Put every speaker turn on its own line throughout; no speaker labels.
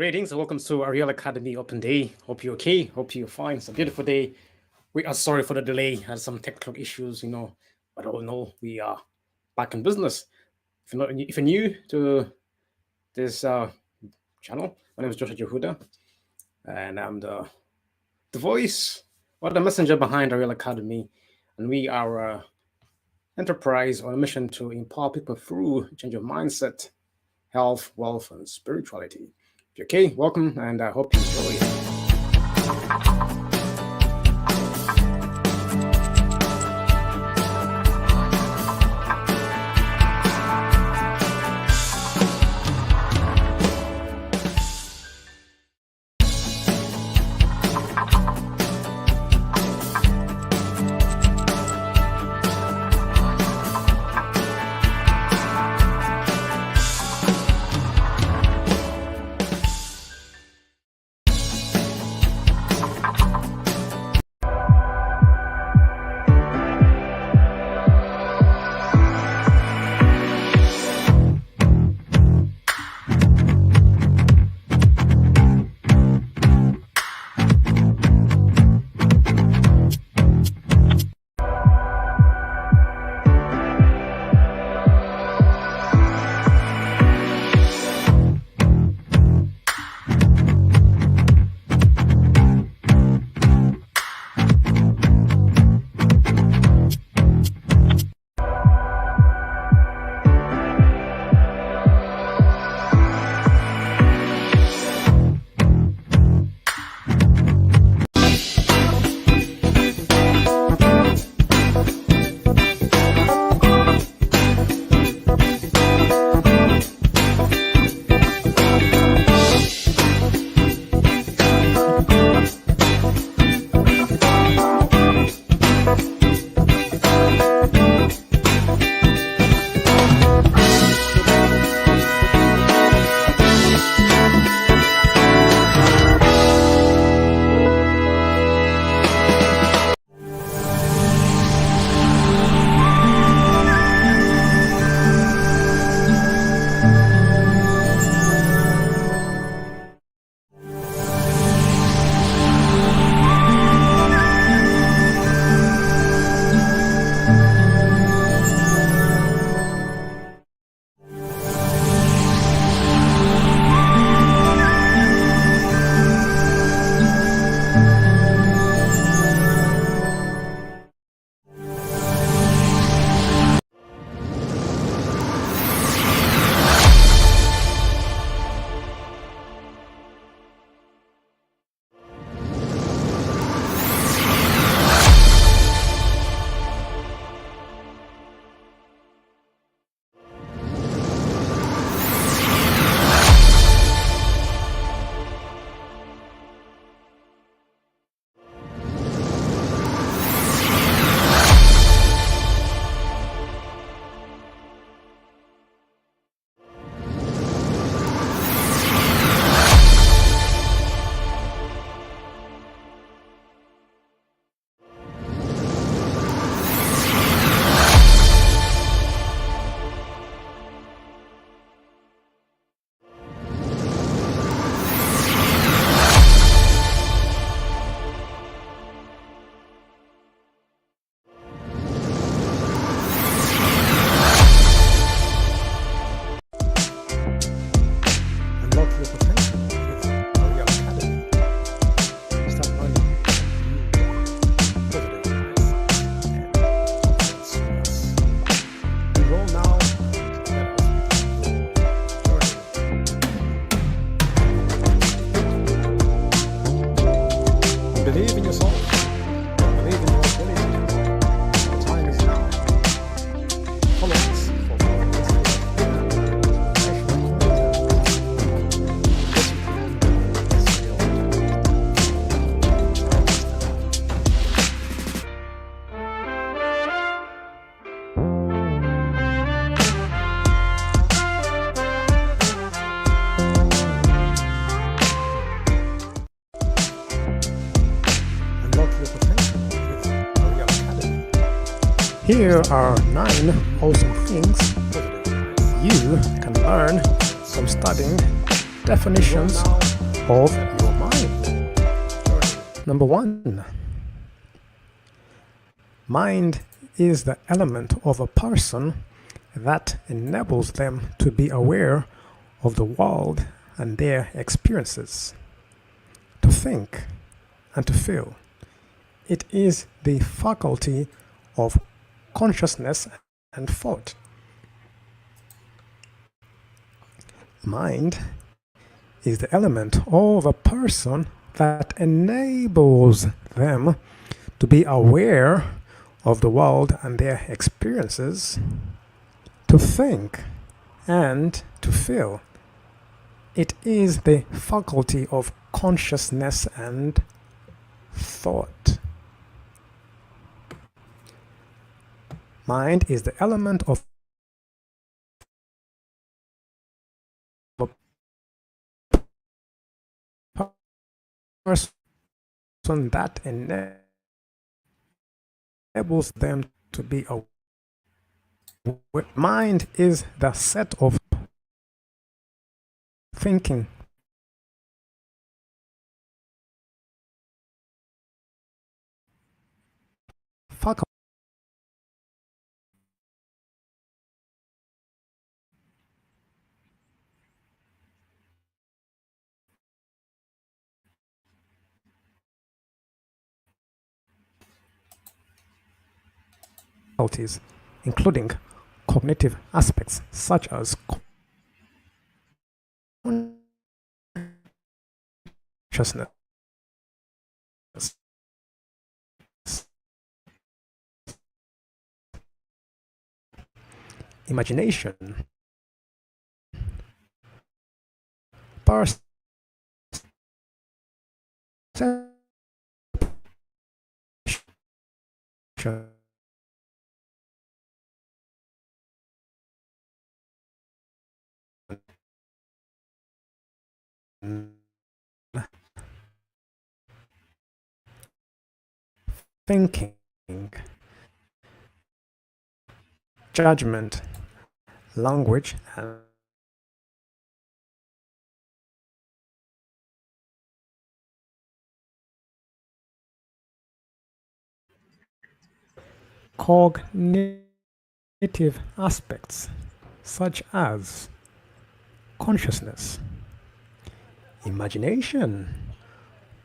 Greetings and welcome to Ariyel Academy Open Day. Hope you're okay. Hope you're fine. It's a beautiful day. We are sorry for the delay. Had some technical issues, but all in all, we are back in business. If you're new to this channel, my name is Joshua Jehuda, and I'm the voice or the messenger behind Ariyel Academy, and we are an enterprise on a mission to empower people through change of mindset, health, wealth, and spirituality. If you're okay, welcome, and I hope you enjoy it. Believe in yourself. Believe in your ability. The time is now. Follow us for more Here are 9 awesome things you can learn from studying
definitions of your mind. Number 1. Mind is the element of a person that enables them to be aware of the world and their experiences, to think and to feel. It is the faculty of consciousness and thought. Mind is the element of a person that enables them to be aware of the world and their experiences, to think and to feel. It is the faculty of consciousness and thought. Mind is the element of a person that enables them to be aware. Mind is the set of thinking faculties including cognitive aspects such as consciousness, imagination, perception, thinking, judgment, language, and cognitive aspects such as consciousness, imagination,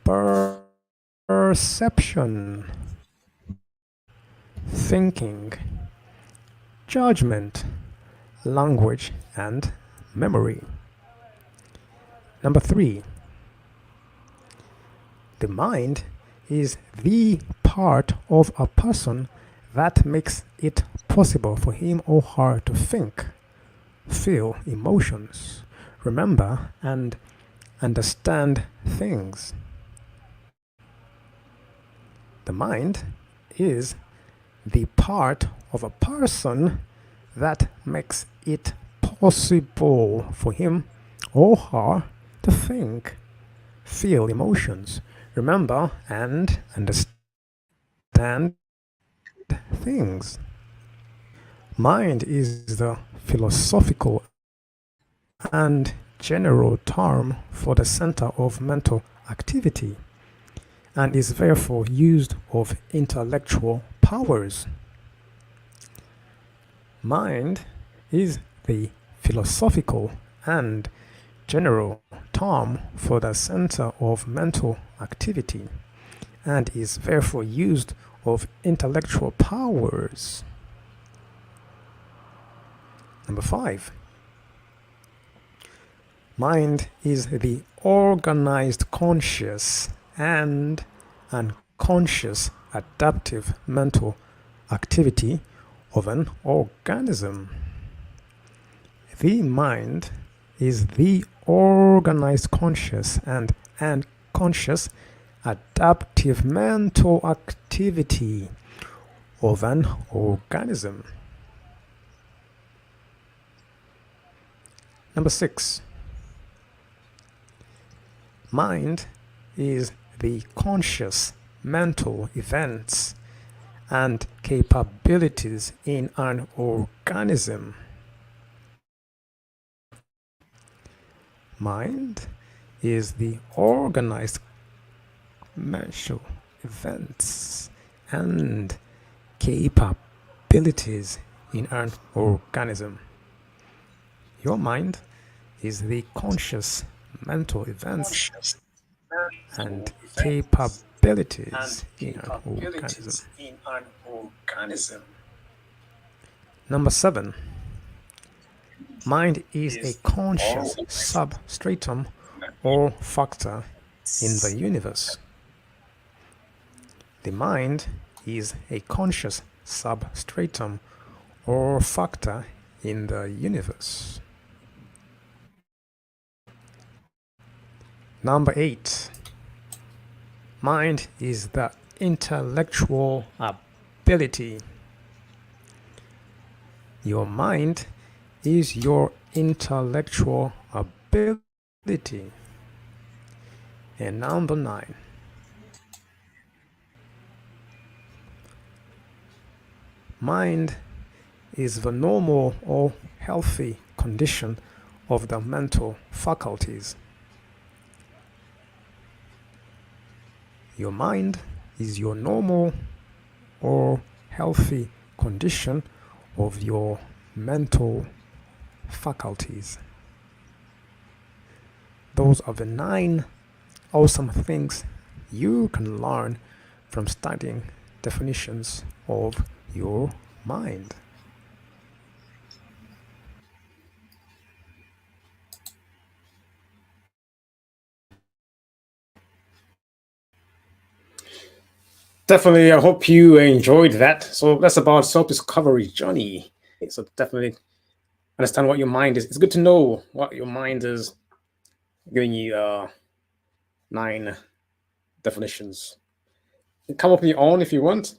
perception, thinking, judgment, language, and memory. Number 3. The mind is the part of a person that makes it possible for him or her to think, feel emotions, remember, and understand things. The mind is the part of a person that makes it possible for him or her to think, feel emotions, remember, and understand things. Mind is the philosophical and general term for the center of mental activity and is therefore used of intellectual powers. Mind is the philosophical and general term for the center of mental activity and is therefore used of intellectual powers. Number 5. Mind is the organized conscious and unconscious adaptive mental activity of an organism. The mind is the organized conscious and unconscious adaptive mental activity of an organism. Number 6. Mind is the conscious mental events and capabilities in an organism. Mind is the organized commercial events and capabilities in an organism. Your mind is the conscious mental events and capabilities in an organism. Number 7. Mind is a conscious substratum or factor in the universe. The mind is a conscious substratum or factor in the universe. Number 8. Mind is the intellectual ability. Your mind is your intellectual ability. And number 9. Mind is the normal or healthy condition of the mental faculties. Your mind is your normal or healthy condition of your mental faculties. Those are the 9 awesome things you can learn from studying definitions of your mind.
Definitely, I hope you enjoyed that. So that's about self-discovery journey. So definitely understand what your mind is. It's good to know what your mind is, giving you 9 definitions. You come up with your own if you want,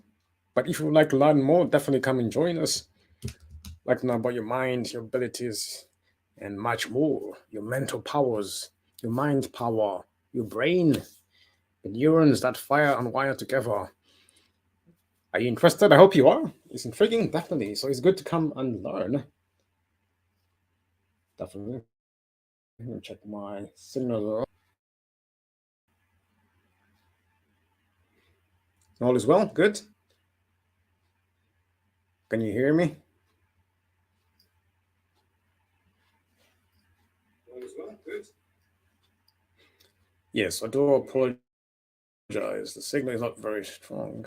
but if you would like to learn more, definitely come and join us. Like to know about your mind, your abilities, and much more. Your mental powers, your mind power, your brain, the neurons that fire and wire together. Are you interested? I hope you are. It's intriguing, definitely. So it's good to come and learn. Definitely. Let me check my signal. All is well? Good? Can you hear me? All is well? Good. Yes, I do apologize. The signal is not very strong.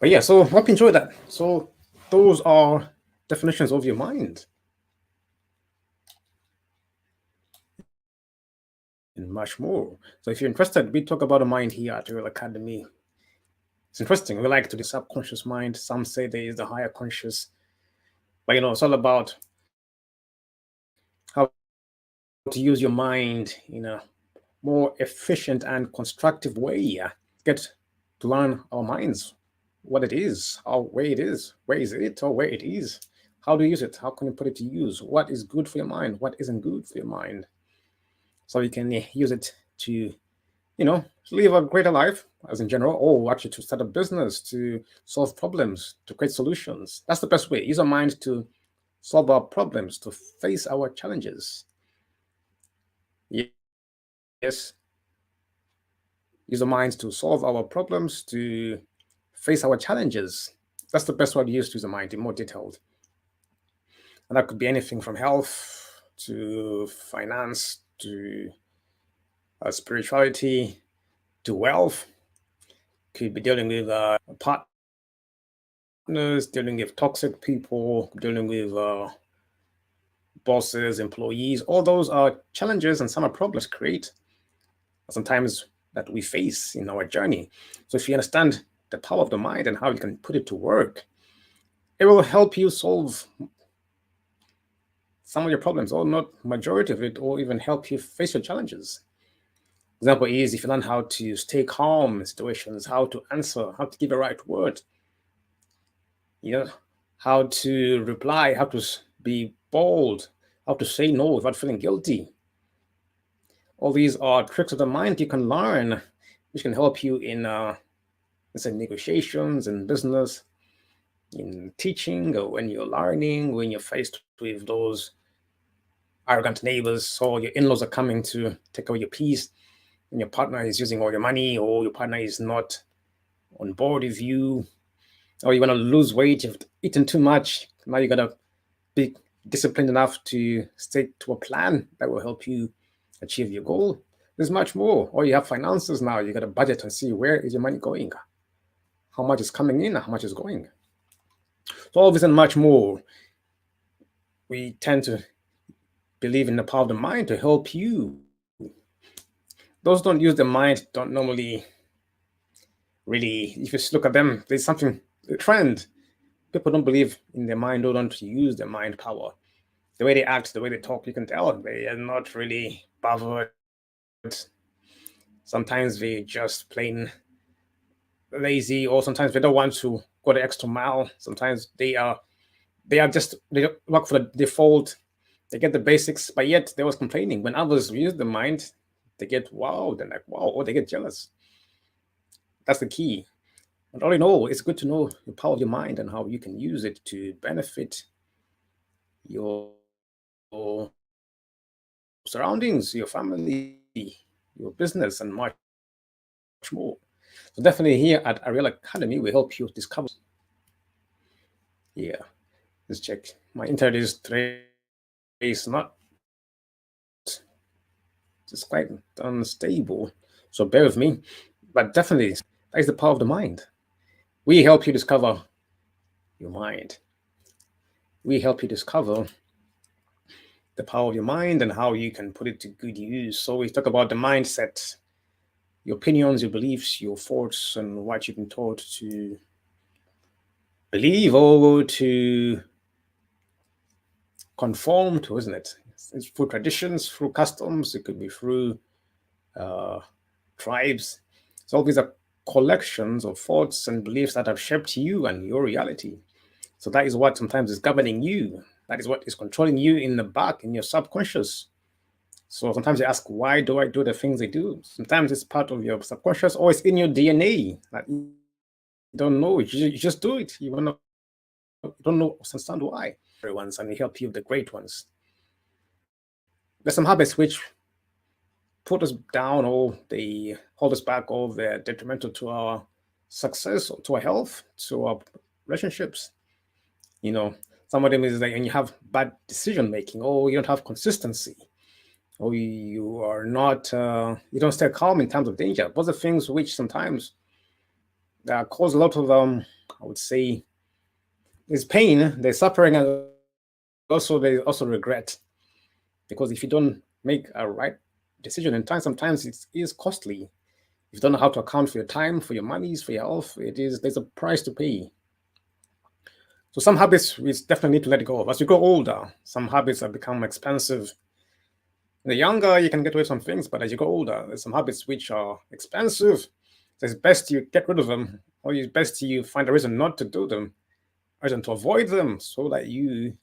But yeah, so hope you enjoyed that. So those are definitions of your mind. And much more. So if you're interested, we talk about the mind here at Ariyel Academy. It's interesting. We like to the subconscious mind. Some say there is the higher conscious. But it's all about how to use your mind in a more efficient and constructive way. Get to learn our minds, what it is, how where it is, where is it or where it is. How do you use it? How can you put it to use? What is good for your mind? What isn't good for your mind? So you can use it to live a greater life as in general, or actually to start a business, to solve problems, to create solutions. That's the best way. Use our mind to solve our problems, to face our challenges. Yes. Use our minds to solve our problems, to face our challenges. That's the best way to use the mind in more detailed. And that could be anything from health to finance to spirituality to wealth. Could be dealing with partners, dealing with toxic people, dealing with bosses, employees. All those are challenges and some are problems create sometimes that we face in our journey. So if you understand the power of the mind and how you can put it to work, it will help you solve some of your problems, or not majority of it, or even help you face your challenges. Example is if you learn how to stay calm in situations, how to answer, how to give the right word, how to reply, how to be bold, how to say no without feeling guilty. All these are tricks of the mind you can learn, which can help you in, let's say, negotiations in business, in teaching, or when you're learning, when you're faced with those arrogant neighbors, or your in-laws are coming to take away your peace, and your partner is using all your money, or your partner is not on board with you, or you want to lose weight, you've eaten too much. Now you gotta be disciplined enough to stick to a plan that will help you achieve your goal. There's much more. Or you have finances now, you gotta budget and see where is your money going, how much is coming in, how much is going. So all this and much more, we tend to believe in the power of the mind to help you. Those don't use the mind don't normally really, if you just look at them, there's something, a trend. People don't believe in their mind, don't use their mind power. The way they act, the way they talk, you can tell they are not really bothered. Sometimes they just plain lazy, or sometimes they don't want to go the extra mile. Sometimes they are just they work for the default. They get the basics, but yet they was complaining. When others use the mind, they get wow, they're like wow, or they get jealous. That's the key. But all in all, it's good to know the power of your mind and how you can use it to benefit your surroundings, your family, your business, and much more. So definitely here at Ariyel Academy, we help you discover those. Yeah, let's check. My internet is today is not, it's quite unstable. So bear with me. But definitely, that is the power of the mind. We help you discover your mind. We help you discover the power of your mind and how you can put it to good use. So we talk about the mindset, your opinions, your beliefs, your thoughts, and what you've been taught to believe or to conform to, isn't it? It's through traditions, through customs, it could be through uh, tribes. So all these are collections of thoughts and beliefs that have shaped you and your reality. So that is what sometimes is governing you. That is what is controlling you in the back, in your subconscious. So sometimes you ask, why do I do the things I do? Sometimes it's part of your subconscious, or it's in your DNA that you don't know. You just do it. You don't know, understand why. Ones, and we help you with the great ones. There's some habits which put us down, or they hold us back, or they're detrimental to our success, or to our health, to our relationships. You know, some of them is like when you have bad decision making, or you don't have consistency, or you are not, you don't stay calm in times of danger. Those are things which sometimes cause a lot of, I would say, there's pain, there's suffering, and there's also regret. Because if you don't make a right decision in time, sometimes it is costly. If you don't know how to account for your time, for your monies, for your health, there's a price to pay. So some habits we definitely need to let go of. As you grow older, some habits have become expensive. When you're younger, you can get away with some things, but as you grow older, there's some habits which are expensive. So it's best you get rid of them, or it's best you find a reason not to do them, a reason to avoid them, so that you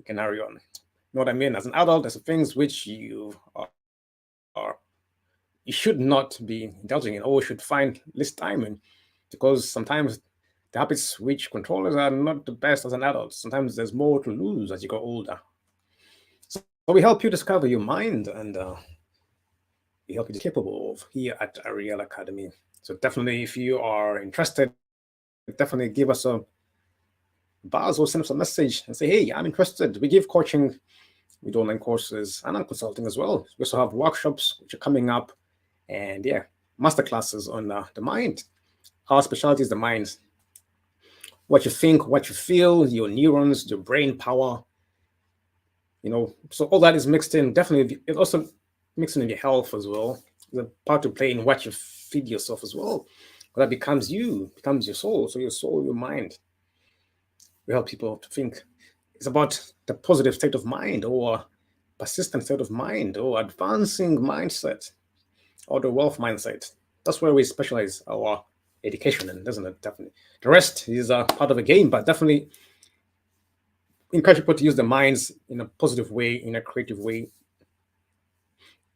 can carry on. You know what I mean? As an adult, there's things which you should not be indulging in, or should find less time in, because sometimes the habits which control us are not the best as an adult. Sometimes there's more to lose as you go older. So we help you discover your mind, and we help you capable of here at Ariyel Academy. So definitely, if you are interested, definitely give us a buzz or send us a message and say, hey, I'm interested. We give coaching, we do online courses, and I'm consulting as well. We also have workshops which are coming up, and yeah, masterclasses on the mind. Our specialty is the mind. What you think, what you feel, your neurons, your brain power, so all that is mixed in. Definitely, it also mixed in your health as well. There's a part to play in what you feed yourself as well. That becomes you, becomes your soul. So your soul, your mind. We help people to think. It's about the positive state of mind, or persistent state of mind, or advancing mindset, or the wealth mindset. That's where we specialize our education in, doesn't it? Definitely. The rest is a part of the game, but definitely encourage people to use their minds in a positive way, in a creative way.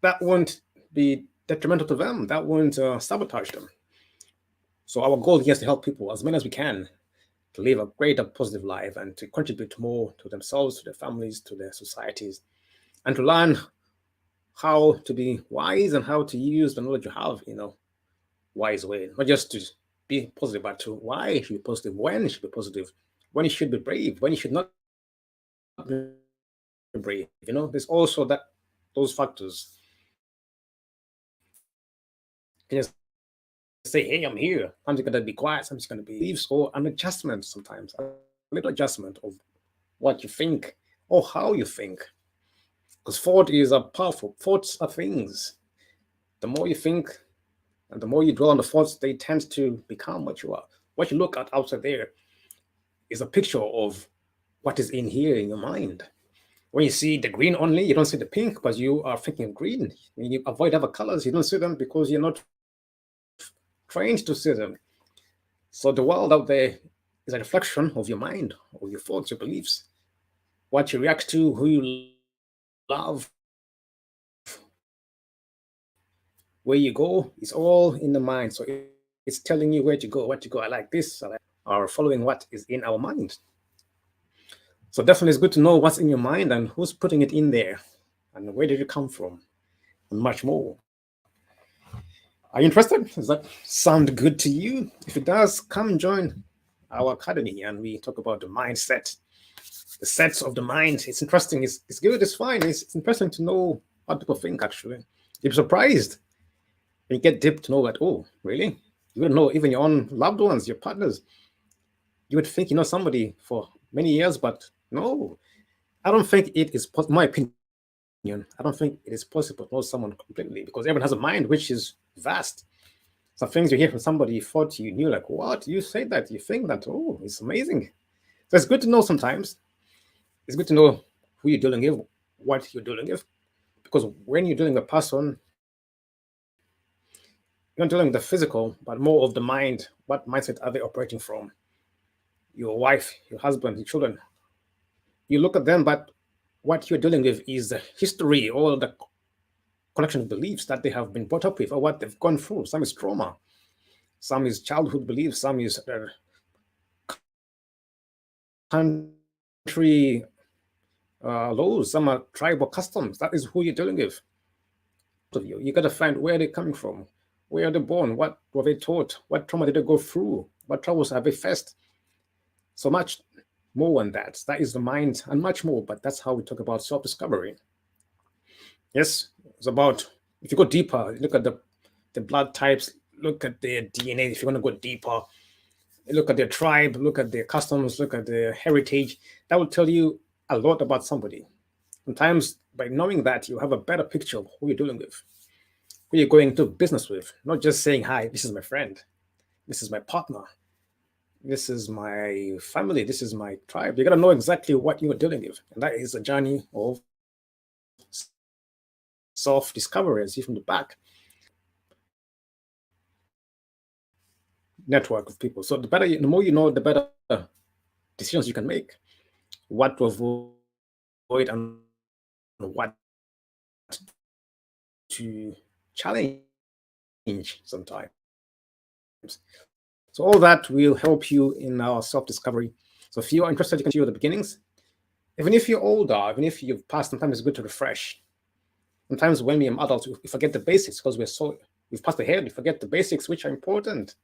That won't be detrimental to them. That won't sabotage them. So our goal here is to help people as many as we can to live a greater positive life and to contribute more to themselves, to their families, to their societies. and to learn how to be wise and how to use the knowledge you have in a wise way, not just to be positive, but to why you should be positive, when you should be positive, when you should be brave, when you should not be brave. There's also those factors. You can just say, hey, I'm here. I'm just gonna be quiet. I'm just gonna be leaves or an adjustment sometimes, a little adjustment of what you think or how you think. Because thought is a powerful. Thoughts are things. The more you think and the more you dwell on the thoughts, they tend to become what you are. What you look at outside there is a picture of what is in here in your mind. When you see the green only, you don't see the pink, but you are thinking of green. When you avoid other colors, you don't see them because you're not trained to see them. So the world out there is a reflection of your mind, of your thoughts, your beliefs, what you react to, who you love, where you go. It's all in the mind. So it's telling you where to go, what to go. I like this, I like that, or following what is in our mind. So definitely it's good to know what's in your mind and who's putting it in there and where did it come from and much more. Are you interested? Does that sound good to you? If it does, come join our academy and we talk about the mindset, the sets of the mind. It's interesting. It's good. It's fine. It's interesting to know what people think, actually. You're surprised. And you get deep to know that, oh, really? You wouldn't know even your own loved ones, your partners. You would think you know somebody for many years, but no. I don't think it is, my opinion, I don't think it is possible to know someone completely because everyone has a mind which is vast. Some things you hear from somebody thought you knew, like, what? You say that? You think that? Oh, it's amazing. So it's good to know sometimes. It's good to know who you're dealing with, what you're dealing with. Because when you're dealing with a person, you're not dealing with the physical, but more of the mind. What mindset are they operating from? Your wife, your husband, your children. You look at them, but what you're dealing with is the history, all the collection of beliefs that they have been brought up with or what they've gone through. Some is trauma, some is childhood beliefs, some is country laws, some are tribal customs. That is who you're dealing with. Of you got to find where they're coming from, where are they born, what were they taught, what trauma did they go through, what troubles have they faced. So much more than that. That is the mind and much more, but that's how we talk about self-discovery. Yes, it's about, if you go deeper, look at the blood types, look at their DNA. If you want to go deeper, look at their tribe, look at their customs, look at their heritage. That will tell you a lot about somebody. Sometimes by knowing that, you have a better picture of who you're dealing with, who you're going to business with, not just saying, hi, this is my friend, this is my partner, this is my family, this is my tribe. You got to know exactly what you're dealing with. And that is a journey of self-discovery, as you from the back. Network of people. So the more you know, the better decisions you can make, what to avoid and what to challenge sometimes. So all that will help you in our self-discovery. So if you are interested, you can continue the beginnings. Even if you're older, even if you've passed, sometimes it's good to refresh. Sometimes when we are adults, we forget the basics because we've passed ahead. We forget the basics, which are important.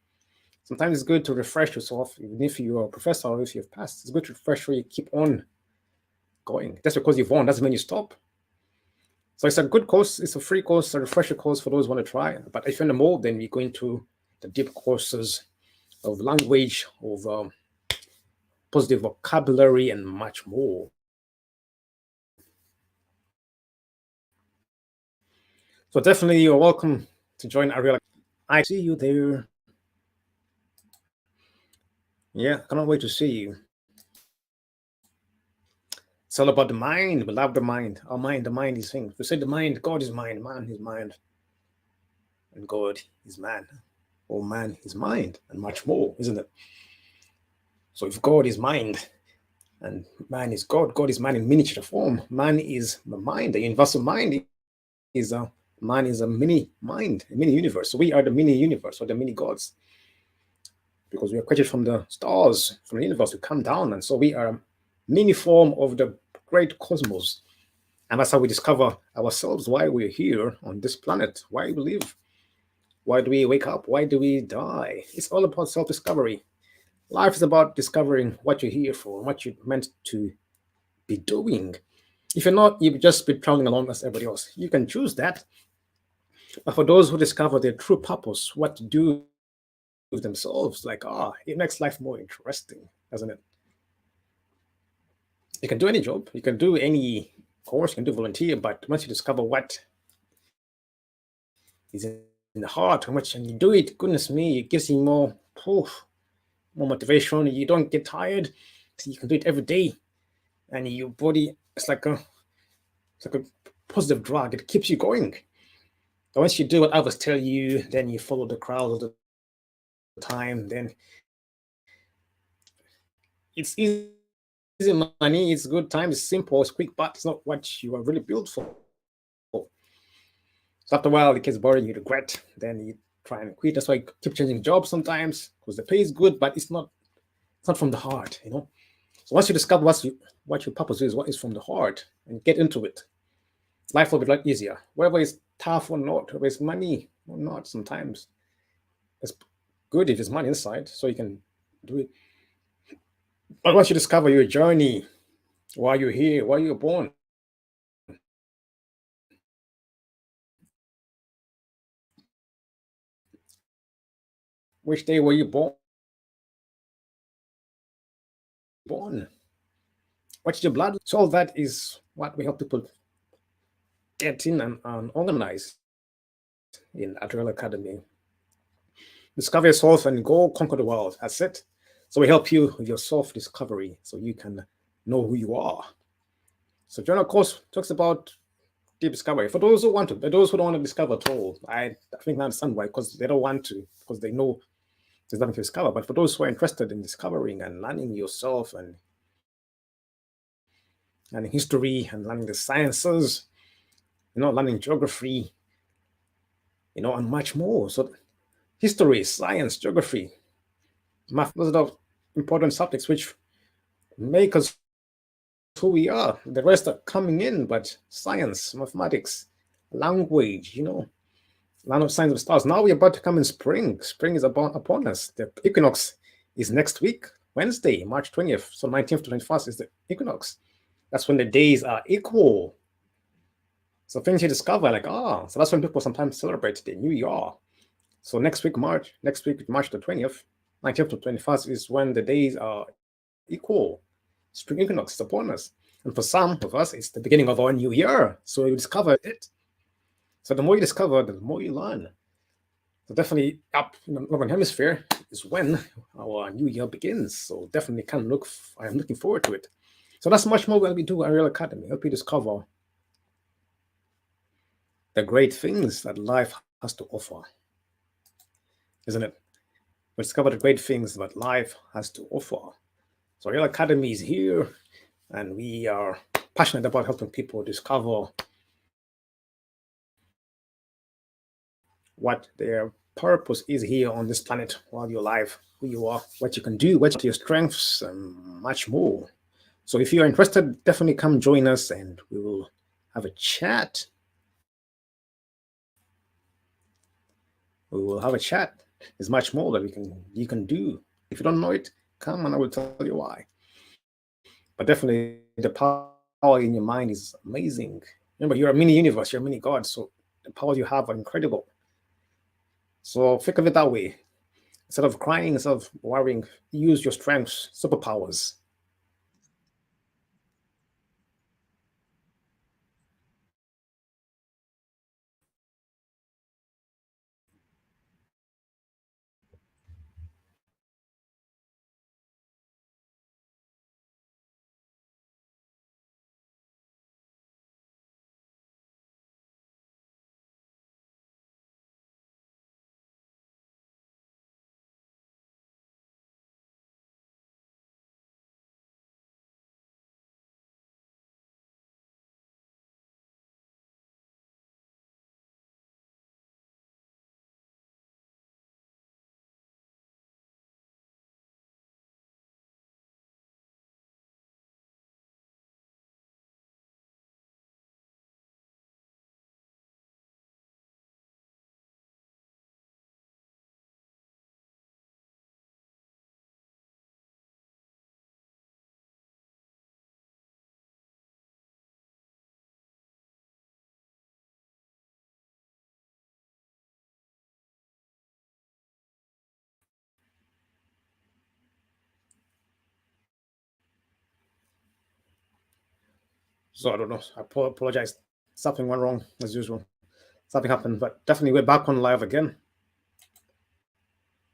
Sometimes it's good to refresh yourself, even if you're a professor or if you've passed. It's good to refresh where you keep on going. Just because you've won doesn't mean you stop. So it's a good course. It's a free course, a refresher course for those who want to try. But if you want more, then we go into the deep courses of language, of positive vocabulary, and much more. So definitely you're welcome to join Ariyel. I see you there. Yeah, I cannot wait to see you. It's all about the mind. We love the mind. Our mind, the mind is thing. We say the mind, God is mind, man is mind, and God is man, or man is mind, and much more, isn't it? So if God is mind and man is God, God is man in miniature form. Man is the mind. The universal mind is man is a mini mind, a mini universe. So we are the mini universe or the mini gods because we are created from the stars, from the universe. We come down, and so we are a mini form of the great cosmos. And that's how we discover ourselves, why we're here on this planet, why we live, why do we wake up, why do we die. It's all about self discovery. Life is about discovering what you're here for, what you're meant to be doing. If you're not, you'll just be traveling along as everybody else. You can choose that. But for those who discover their true purpose, what to do with themselves, like, it makes life more interesting, doesn't it? You can do any job, you can do any course, you can do volunteer, but once you discover what is in the heart, how much, and you do it, goodness me, it gives you more motivation. You don't get tired. So you can do it every day, and your body, it's like a positive drug. It keeps you going. But once you do what others tell you, then you follow the crowd all the time, then it's easy money, it's good time, it's simple, it's quick, but it's not what you are really built for. So after a while, it gets boring, you regret, then you try and quit. That's why you keep changing jobs sometimes, because the pay is good, but it's not from the heart, So once you discover what your purpose is, what is from the heart, and get into it, life will be a lot easier. Whether it's tough or not, whether it's money or not, sometimes it's good if it's money inside, so you can do it. But once you discover your journey, why you're here, why you're born, which day were you born, what's your bloodline, so all that is what we help people get in and organize in Ariyel Academy. Discover yourself and go conquer the world. That's it. So we help you with your self discovery so you can know who you are. So journal course talks about deep discovery. For those who want to, but those who don't want to discover at all, I think I understand why, because they don't want to, because they know there's nothing to discover. But for those who are interested in discovering and learning yourself and history and learning the sciences, learning geography, and much more. So history, science, geography, math, those are the important subjects which make us who we are. The rest are coming in, but science, mathematics, language, land of signs of stars. Now we're about to come in spring. Spring is upon us. The equinox is next week, Wednesday, March 20th. So 19th to 21st is the equinox. That's when the days are equal. So things you discover, like, so that's when people sometimes celebrate the new year. So next week, March the 20th, 19th to 21st is when the days are equal. Spring equinox is upon us. And for some of us, it's the beginning of our new year. So you discover it. So the more you discover, the more you learn. So definitely up in the northern hemisphere is when our new year begins. So definitely I am looking forward to it. So that's much more when we do at Ariyel Academy, help you discover the great things that life has to offer. Isn't it? We discover the great things that life has to offer. So Ariyel Academy is here, and we are passionate about helping people discover what their purpose is here on this planet while you're alive, who you are, what you can do, what your strengths, and much more. So if you are interested, definitely come join us and we will have a chat. We will have a chat. There's much more that you can do. If you don't know it, come and I will tell you why. But definitely the power in your mind is amazing. Remember, you're a mini universe, you're a mini god, so the powers you have are incredible. So think of it that way. Instead of crying, instead of worrying, use your strengths, superpowers. So I don't know. I apologize. Something went wrong as usual. Something happened, but definitely we're back on live again.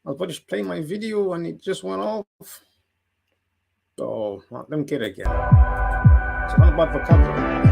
I was about to play my video and it just went off. So let me get it again. So what about vocabulary?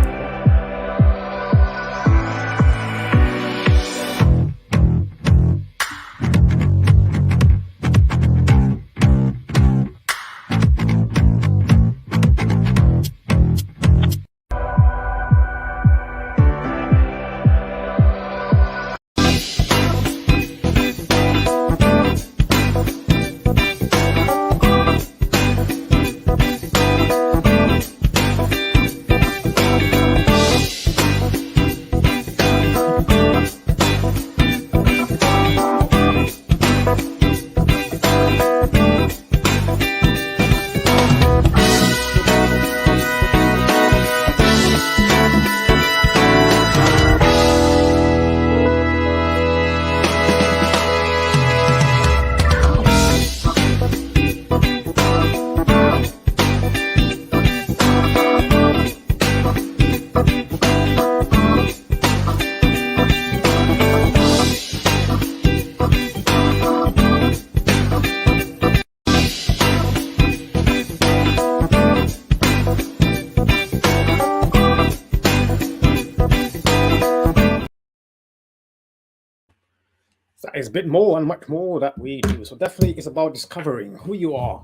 It's a bit more and much more that we do. So definitely it's about discovering who you are,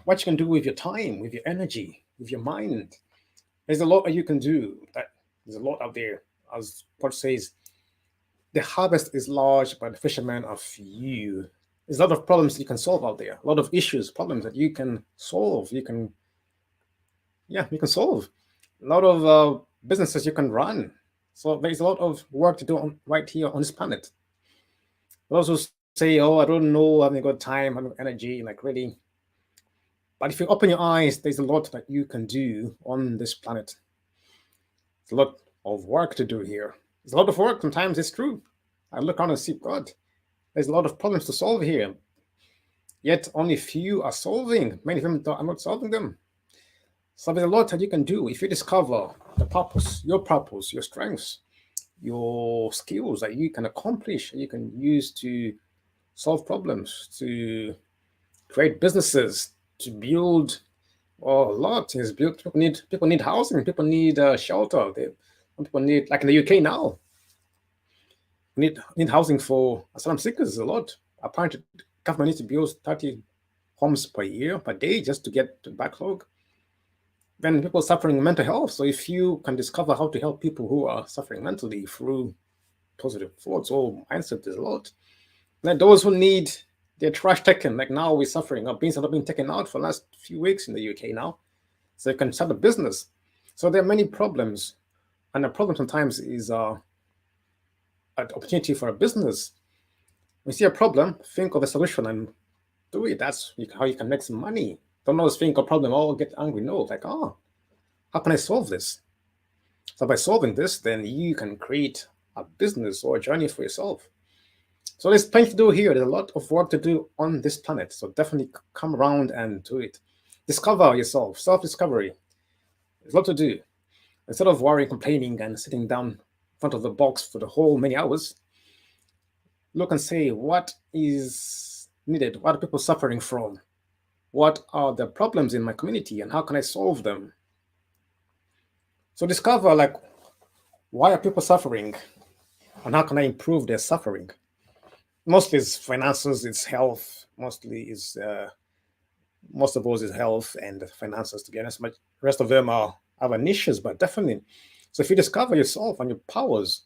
what you can do with your time, with your energy, with your mind. There's a lot that you can do. There's a lot out there. As Paul says, the harvest is large, but the fishermen are few. There's a lot of problems you can solve out there. A lot of issues, problems that you can solve. You can solve. A lot of businesses you can run. So there's a lot of work to do right here on this planet. Those who say, "Oh, I don't know, I haven't got time, I haven't got energy," like really. But if you open your eyes, there's a lot that you can do on this planet. There's a lot of work to do here. There's a lot of work. Sometimes it's true. I look around and see, God, there's a lot of problems to solve here. Yet only few are solving. Many of them are not solving them. So there's a lot that you can do if you discover the purpose, your strengths, your skills that you can accomplish, you can use to solve problems, to create businesses, to build. Oh, a lot is built. People need housing. People need shelter. People need, like in the UK now, need housing for asylum seekers a lot. Apparently, government needs to build 30 homes per year, per day, just to get the backlog. Then people suffering mental health. So if you can discover how to help people who are suffering mentally through positive thoughts or mindset, there's a lot. Then those who need their trash taken, like now we're suffering, our bins are not being taken out for the last few weeks in the UK now. So you can start a business. So there are many problems. And the problem sometimes is an opportunity for a business. When you see a problem, think of a solution and do it. That's how you can make some money. Don't always think of a problem, oh, get angry. No, like, how can I solve this? So by solving this, then you can create a business or a journey for yourself. So there's plenty to do here. There's a lot of work to do on this planet. So definitely come around and do it. Discover yourself, self-discovery. There's a lot to do. Instead of worrying, complaining, and sitting down in front of the box for the whole many hours, look and say, what is needed? What are people suffering from? What are the problems in my community and how can I solve them? So discover, like, why are people suffering and how can I improve their suffering? Mostly it's finances, it's health. Mostly is most of those is health and finances, to be honest. But the rest of them are other niches, but definitely. So if you discover yourself and your powers,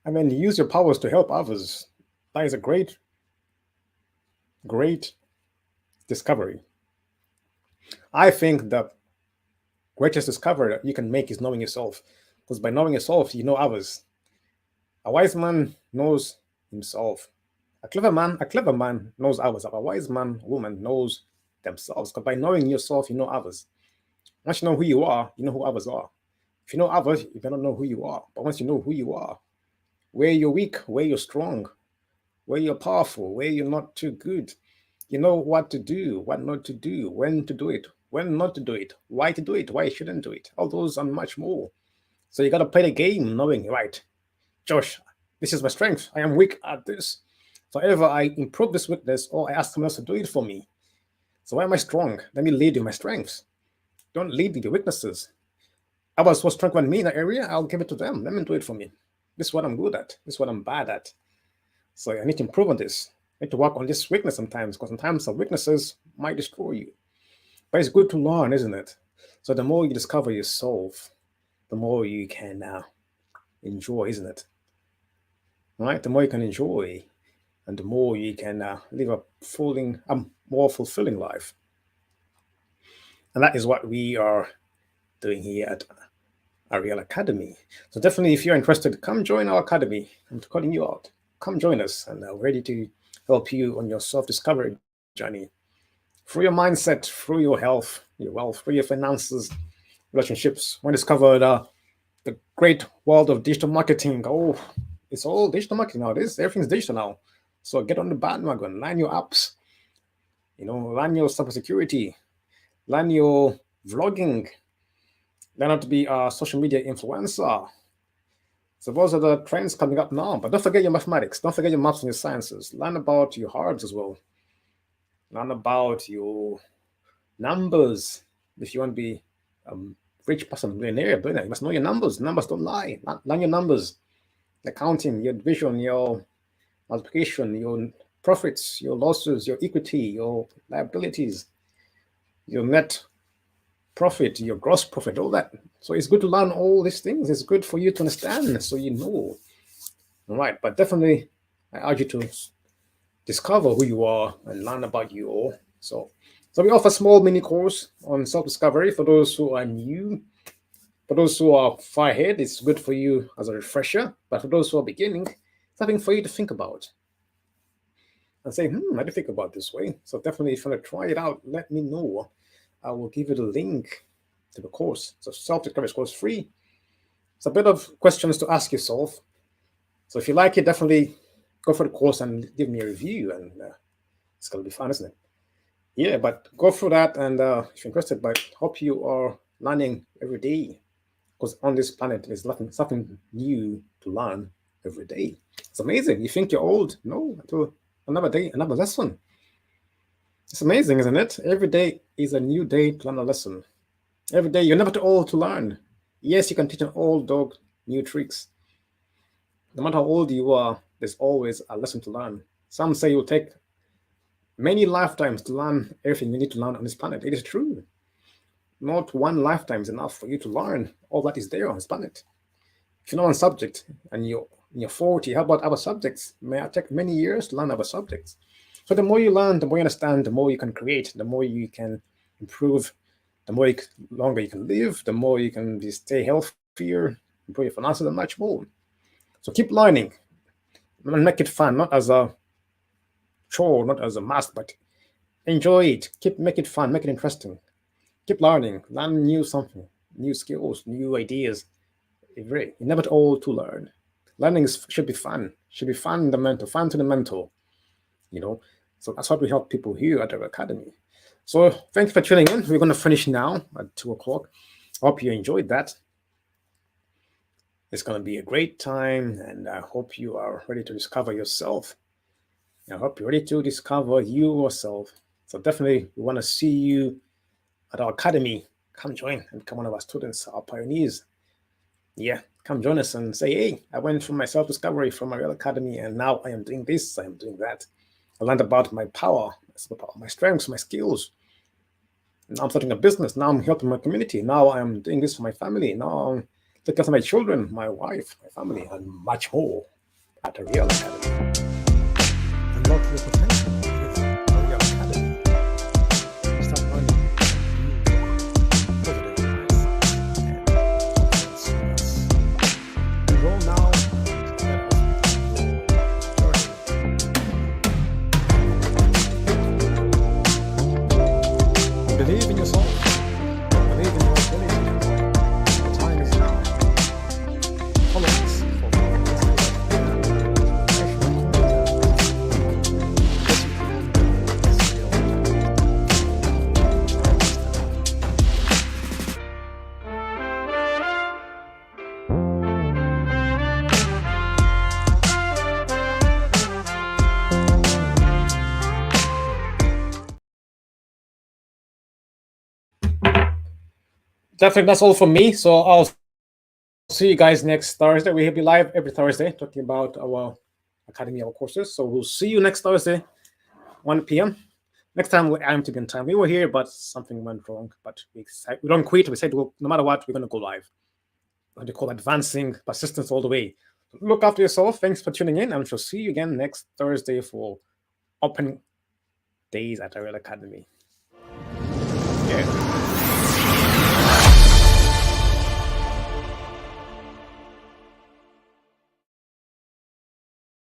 and then use your powers to help others, that is a great discovery. I think the greatest discovery you can make is knowing yourself, because by knowing yourself, you know others. A wise man knows himself. A clever man knows others. A wise man, woman knows themselves. Because by knowing yourself, you know others. Once you know who you are, you know who others are. If you know others, you cannot know who you are. But once you know who you are, where you're weak, where you're strong, where you're powerful, where you're not too good, You know what to do, what not to do, when to do it, when not to do it, why to do it, why you shouldn't do it. All those and much more. So you got to play the game knowing, right, Josh, this is my strength. I am weak at this. So ever I improve this weakness or I ask someone else to do it for me. So why am I strong? Let me lead with my strengths. Don't lead with your weaknesses. I was so strong than me in that area, I'll give it to them. Let me do it for me. This is what I'm good at. This is what I'm bad at. So I need to improve on this. I need to work on this weakness sometimes, because sometimes some weaknesses might destroy you. But it's good to learn, isn't it? So the more you discover yourself, the more you can enjoy, isn't it? Right? The more you can enjoy, and the more you can live more fulfilling life. And that is what we are doing here at Ariyel Academy. So definitely, if you're interested, come join our academy. I'm calling you out. Come join us, and we're ready to help you on your self-discovery journey. Through your mindset, through your health, your wealth, through your finances, relationships. We discovered the great world of digital marketing. Oh, it's all digital marketing nowadays. Everything's digital now. So get on the bandwagon, learn your apps, learn your cybersecurity, learn your vlogging, learn how to be a social media influencer. So those are the trends coming up now. But don't forget your mathematics. Don't forget your maths and your sciences. Learn about your herbs as well. Learn about your numbers. If you want to be a rich person, millionaire, you must know your numbers. Numbers don't lie. Learn your numbers. The counting, your division, your multiplication, your profits, your losses, your equity, your liabilities, your net profit, your gross profit, all that. So it's good to learn all these things. It's good for you to understand, so you know. All right, but definitely I urge you to discover who you are and learn about you all. So we offer a small mini course on self-discovery for those who are new. For those who are far ahead, it's good for you as a refresher. But for those who are beginning, something for you to think about and say, I didn't think about this way. So definitely, if you want to try it out, let me know. I will give you the link to the course. So self-discovery course free. It's a bit of questions to ask yourself. So if you like it, definitely go for the course and give me a review, and it's going to be fun, isn't it? Yeah, but go through that, and if you're interested, but hope you are learning every day, because on this planet there's something new to learn every day. It's amazing. You think you're old? No, until another day, another lesson. It's amazing, isn't it? Every day is a new day to learn a lesson. Every day, you're never too old to learn. Yes, you can teach an old dog new tricks. No matter how old you are, there's always a lesson to learn. Some say you'll take many lifetimes to learn everything you need to learn on this planet. It is true. Not one lifetime is enough for you to learn all that is there on this planet. If you know one subject and you're 40, how about other subjects? May I take many years to learn other subjects? So the more you learn, the more you understand, the more you can create, the more you can improve, the more longer you can live, the more you can stay healthier, improve your finances, and much more. So keep learning and make it fun, not as a chore, not as a must, but enjoy it. Make it fun, make it interesting. Keep learning, learn something, new skills, new ideas. You're never too old to learn. Learning should be fun. Should be fundamental, fun to the mental. So that's what we help people here at our academy. So thank you for tuning in. We're going to finish now at 2:00. Hope you enjoyed that. It's going to be a great time, and I hope you are ready to discover yourself. I hope you're ready to discover yourself. So definitely, we want to see you at our academy. Come join and become one of our students, our pioneers. Yeah, come join us and say, hey, I went through my self-discovery from Ariyel Academy, and now I am doing this, I am doing that. I learned about my power, my strengths, my skills. Now I'm starting a business. Now I'm helping my community. Now I'm doing this for my family. Now I'm looking after my children, my wife, my family, and much more at Ariyel Academy. Unlock your potential with Ariyel Academy. Start learning positive minds and confidence. Enroll now. Believe in yourself. Believe in your ability. The time is now. Follow us for more inspiration. Definitely, that's all from me. So I'll see you guys next Thursday. We'll be live every Thursday talking about our academy, our courses. So we'll see you next Thursday, 1 p.m. Next time we aim to be in time. We were here, but something went wrong. But we don't quit. We said, well, no matter what, we're going to go live. What they call advancing persistence all the way. Look after yourself. Thanks for tuning in. And we'll see you again next Thursday for open days at Ariyel Academy. Yeah.